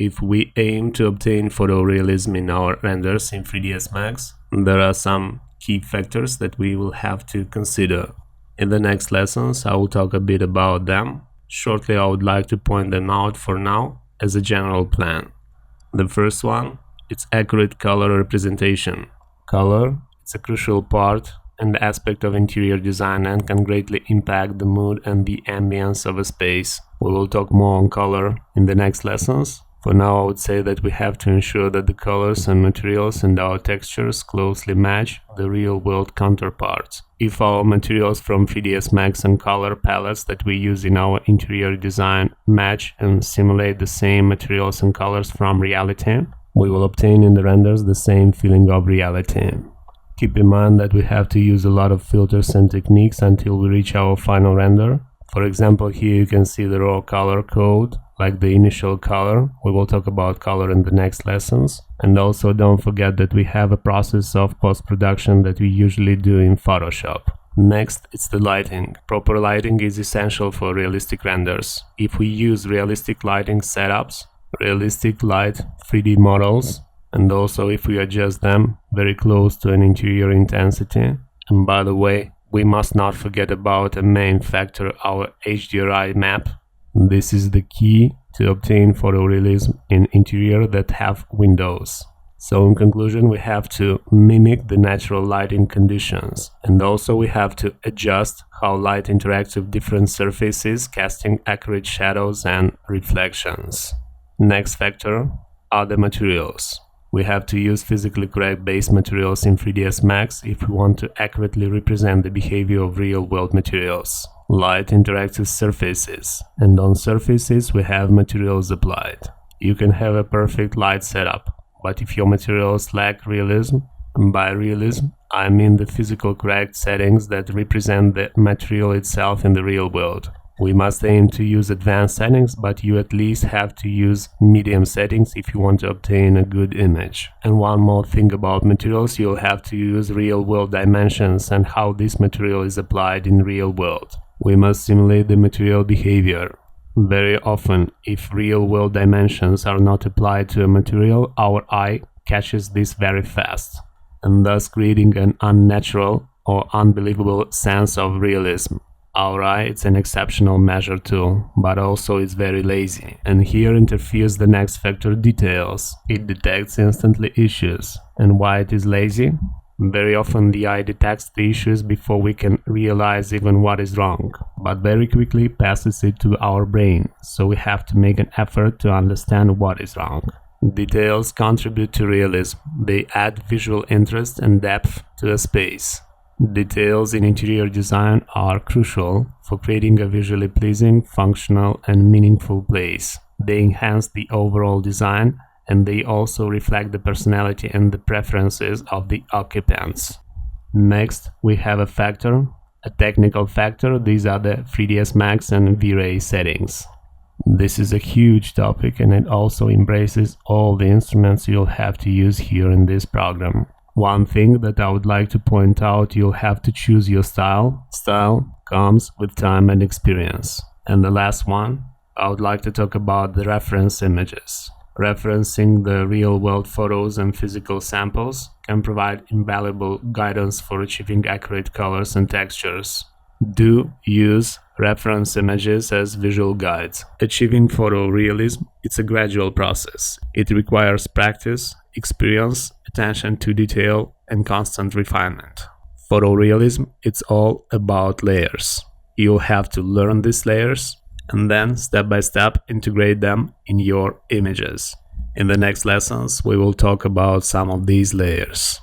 If we aim to obtain photorealism in our renders in 3ds Max, there are some key factors that we will have to consider. In the next lessons, I will talk a bit about them. Shortly, I would like to point them out for now as a general plan. The first one, it's accurate color representation. Color, it's a crucial part and aspect of interior design and can greatly impact the mood and the ambience of a space. We will talk more on color in the next lessons. For now, I would say that we have to ensure that the colors and materials and our textures closely match the real-world counterparts. If our materials from 3ds Max and color palettes that we use in our interior design match and simulate the same materials and colors from reality, we will obtain in the renders the same feeling of reality. Keep in mind that we have to use a lot of filters and techniques until we reach our final render. For example, here you can see the raw color code, like the initial color. We will talk about color in the next lessons. And also don't forget that we have a process of post-production that we usually do in Photoshop. Next, it's the lighting. Proper lighting is essential for realistic renders. If we use realistic lighting setups, realistic light 3D models, and also if we adjust them very close to an interior intensity. And by the way, we must not forget about a main factor, our HDRI map. This is the key to obtain photorealism in interior that have windows. So in conclusion, we have to mimic the natural lighting conditions, and also we have to adjust how light interacts with different surfaces, casting accurate shadows and reflections. Next factor are the materials. We have to use physically correct base materials in 3ds Max if we want to accurately represent the behavior of real-world materials. Light interacts with surfaces, and on surfaces we have materials applied. You can have a perfect light setup, but if your materials lack realism, and by realism I mean the physical correct settings that represent the material itself in the real world. We must aim to use advanced settings, but you at least have to use medium settings if you want to obtain a good image. And one more thing about materials, you'll have to use real-world dimensions and how this material is applied in real world. We must simulate the material behavior. Very often, if real-world dimensions are not applied to a material, our eye catches this very fast, and thus creating an unnatural or unbelievable sense of realism. Our eye is an exceptional measure tool, but also it's very lazy. And here interferes the next factor, details. It detects instantly issues. And why it is lazy? Very often the eye detects the issues before we can realize even what is wrong, but very quickly passes it to our brain, so we have to make an effort to understand what is wrong. Details contribute to realism. They add visual interest and depth to a space. Details in interior design are crucial for creating a visually pleasing, functional and meaningful place. They enhance the overall design, and they also reflect the personality and the preferences of the occupants. Next, we have a factor, a technical factor. These are the 3ds Max and Vray settings. This is a huge topic, and it also embraces all the instruments you'll have to use here in this program. One thing that I would like to point out, you'll have to choose your style. Style comes with time and experience. And the last one, I would like to talk about the reference images. Referencing the real-world photos and physical samples can provide invaluable guidance for achieving accurate colors and textures. Do use reference images as visual guides. Achieving photorealism, it's a gradual process. It requires practice, experience, attention to detail, and constant refinement. Photorealism, it's all about layers. You'll have to learn these layers and then step by step integrate them in your images. In the next lessons, we will talk about some of these layers.